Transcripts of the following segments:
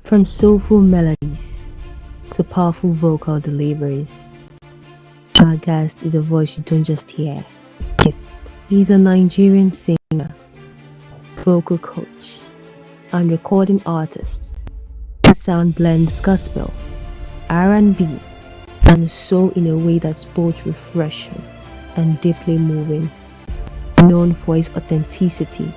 From soulful melodies to powerful vocal deliveries, our guest is a voice you don't just hear. He's a Nigerian singer, vocal coach, and recording artist. His sound blends gospel, R&B, and soul in a way that's both refreshing and deeply moving. Known for his authenticity,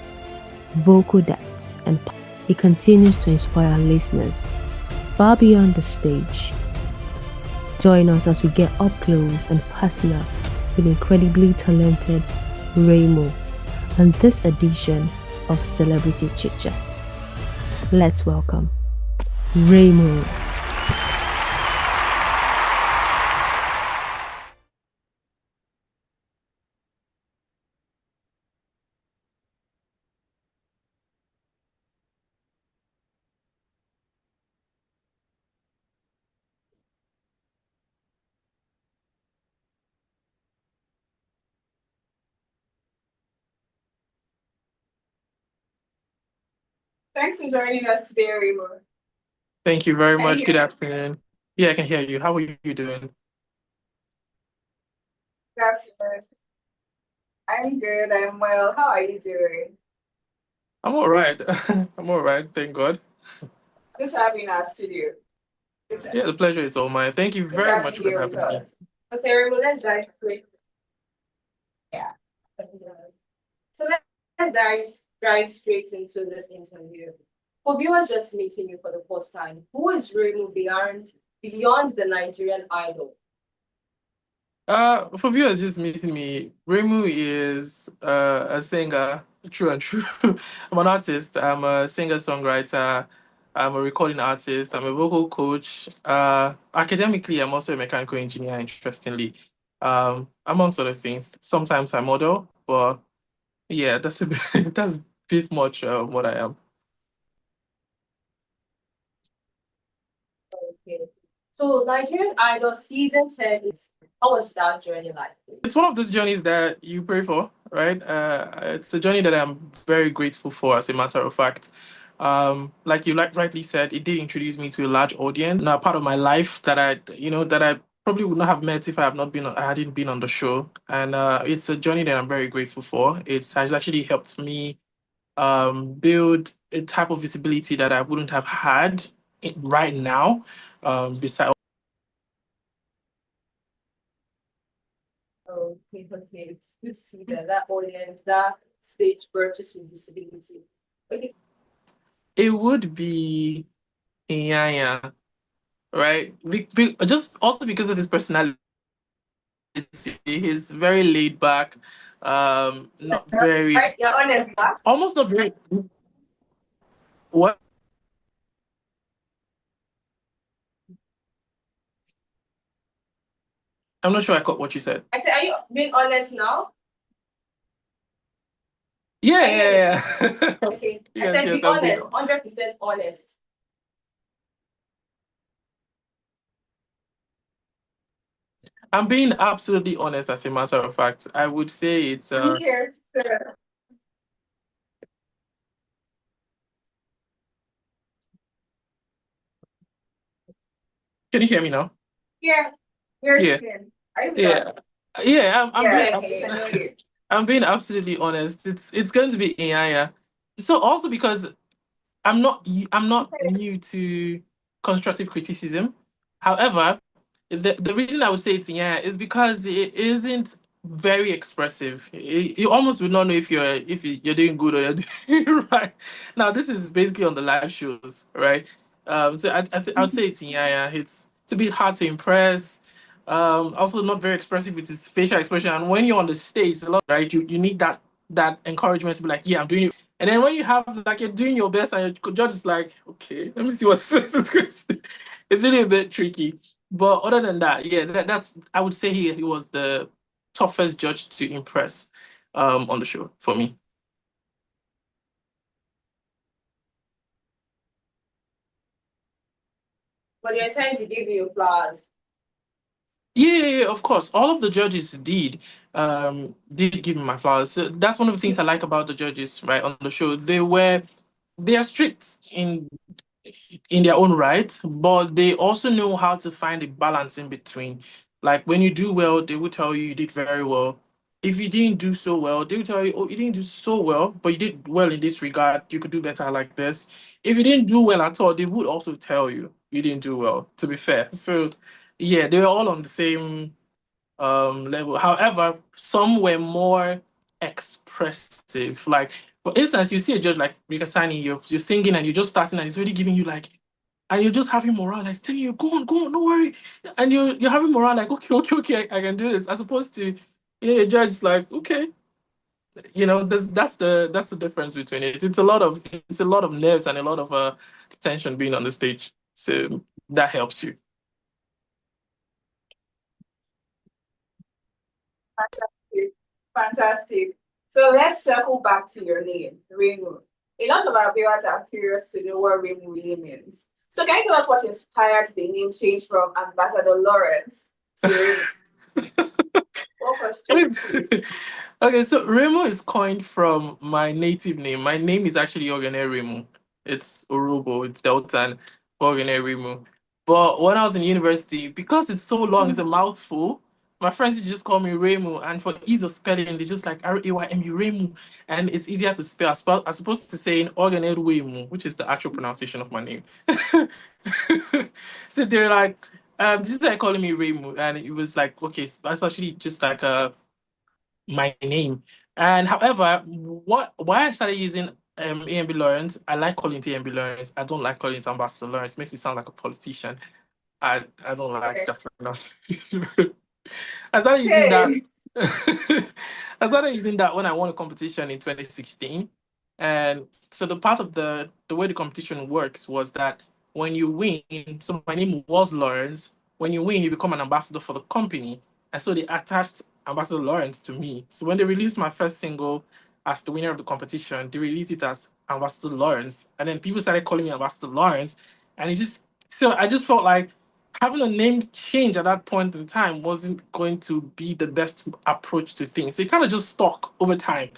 vocal depth, and power, he continues to inspire listeners far beyond the stage. Join us as we get up close and personal with incredibly talented Raymu on this edition of Celebrity Chitchat. Let's welcome Raymu. Thanks for joining us today, Raymu. Thank you very Can you much. hear Good me? afternoon. Yeah, I can hear you. How are you doing? Good afternoon. I'm good. I'm well. How are you doing? I'm all right. I'm all right. Thank God. It's good to have you in our studio. Yeah, the pleasure is all mine. Thank you Good to very have much you for here with having me. us. Okay, Raymu, let's dive straight. Yeah. So let's dive straight into this interview. For viewers just meeting you for the first time, who is Raymu beyond the Nigerian Idol? For viewers just meeting me, Raymu is a singer, true and true. I'm an artist. I'm a singer-songwriter. I'm a recording artist. I'm a vocal coach. Academically, I'm also a mechanical engineer, interestingly. Amongst other things. Sometimes I model, but yeah, that's a bit, that's a bit much what I am. Okay. So Nigerian Idol season 10 is how was that journey like? It's one of those journeys that you pray for, right? It's a journey that I'm very grateful for, as a matter of fact. Like you rightly said, it did introduce me to a large audience. Now, part of my life that I probably would not have met if I hadn't been on the show. And it's a journey that I'm very grateful for. It has actually helped me build a type of visibility that I wouldn't have had right now. Besides. Okay, it's good to see that audience, that stage purchase with visibility. Okay. It would be Inyanya, right? Just also because of his personality, he's very laid back, not very, Right, you're honest, huh? almost not very. What? I'm not sure I caught what you said. I said, are you being honest now? Yeah, Can you hear me? yeah, yeah. Okay. I Yes, said, yes, be I'm being. honest, 100% honest. I'm being absolutely honest. As a matter of fact, I would say it's. Here, sir. Can you hear me now? Yeah, we're Yeah, listening. Are you with yeah, us? yeah. I'm being. Yeah, okay, I know you. I'm being absolutely honest. It's going to be Inyanya. So also because I'm not new to constructive criticism. However, the reason I would say it's yeah is because it isn't very expressive. You almost would not know if you're doing good or you're doing right. Now this is basically on the live shows, right? So I'd say it's yeah. It's a bit hard to impress. Also not very expressive with his facial expression. And when you're on the stage, a lot right, you need that encouragement to be like, yeah, I'm doing it. And then when you have like you're doing your best and your judge is like, okay, let me see what this is going to say. It's really a bit tricky. But other than that, yeah, that's I would say he was the toughest judge to impress on the show for me. But your time to give you flowers. Yeah, of course. All of the judges did give me my flowers. So that's one of the things I like about the judges, right, on the show. They are strict in their own right, but they also know how to find a balance in between. Like when you do well, they will tell you you did very well. If you didn't do so well, they will tell you, oh, you didn't do so well, but you did well in this regard. You could do better like this. If you didn't do well at all, they would also tell you you didn't do well, to be fair. So yeah, they were all on the same level. However, some were more expressive. Like, for instance, you see a judge like Rika Sani, you're singing and you're just starting and it's really giving you like, and you're just having morale, like telling you, go on, don't worry. And you're having morale, like, okay, I can do this. As opposed to, a judge is like, okay, that's the difference between it. It's a lot of nerves and a lot of tension being on the stage. So that helps you. Fantastic. Fantastic. So let's circle back to your name, Raymu. A lot of our viewers are curious to know what Raymu really means. So can you tell us what inspired the name change from Ambassador Lawrence to Raymu? What question, please? Okay, so Remo is coined from my native name. My name is actually Ogene Remo. It's Orobo, it's Deltan, Ogene Remo. But when I was in university, because it's so long, it's a mouthful, my friends used to just call me Remo. And for ease of spelling, they just like Raymu, Remo. And it's easier to spell as opposed to saying Ogene Remo, which is the actual pronunciation of my name. So they're like, just like calling me Remo. And it was like, okay, so that's actually just like my name. And however, why I started using AMB Lawrence, I like calling it AMB Lawrence. I don't like calling it Ambassador Lawrence. It makes me sound like a politician. I don't like Okay. that pronunciation. I started using that. Hey. I started using that when I won a competition in 2016. And so the part of the way the competition works was that when you win, so my name was Lawrence. When you win, you become an ambassador for the company. And so they attached Ambassador Lawrence to me. So when they released my first single as the winner of the competition, they released it as Ambassador Lawrence. And then people started calling me Ambassador Lawrence. And I just felt like having a name change at that point in time wasn't going to be the best approach to things. So it kind of just stuck over time.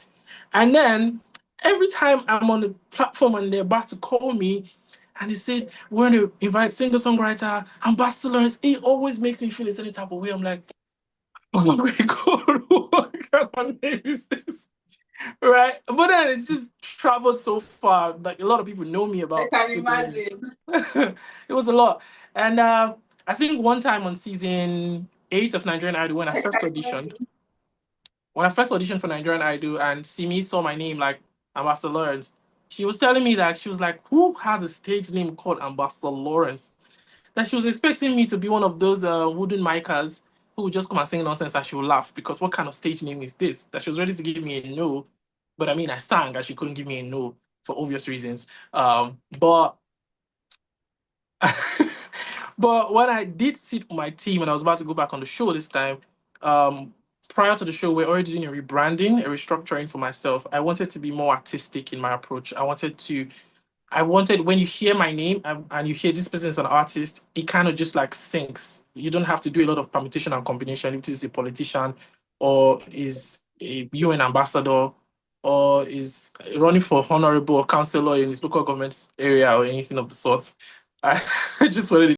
And then every time I'm on the platform and they're about to call me and they said, we're going to invite singer-songwriter, Ambassador Lawrence, it always makes me feel a certain type of way. I'm like, oh my God, what kind of name is this? Right? But then it's just traveled so far. Like a lot of people know me I about can with the name. imagine. It was a lot. And I think one time on season 8 of Nigerian Idol, I can imagine. when I first auditioned for Nigerian Idol and Simi saw my name like Ambassador Lawrence, she was telling me that she was like, who has a stage name called Ambassador Lawrence? That she was expecting me to be one of those wooden micas who would just come and sing nonsense and she would laugh because what kind of stage name is this? That she was ready to give me a no. But I mean, I sang and she couldn't give me a no for obvious reasons. But but when I did sit on my team and I was about to go back on the show this time, prior to the show, we're already doing a rebranding, a restructuring for myself. I wanted to be more artistic in my approach. I wanted when you hear my name and you hear this person is an artist, it kind of just like sinks. You don't have to do a lot of permutation and combination if this is a politician or is a UN ambassador or is running for honorable or councillor in his local government area or anything of the sort. I just wanted